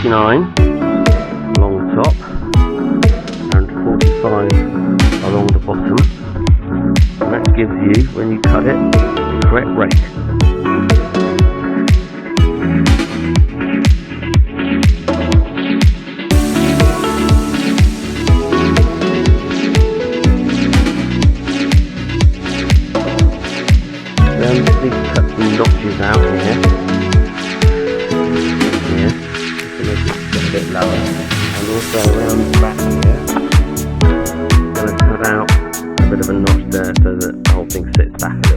39 along the top and 45 along the bottom, and that gives you, when you cut it, the correct rake. Then just need to cut some notches out here, just to make it get a bit lower, and also around the back here, I'm going to cut out a bit of a notch there so that the whole thing sits back.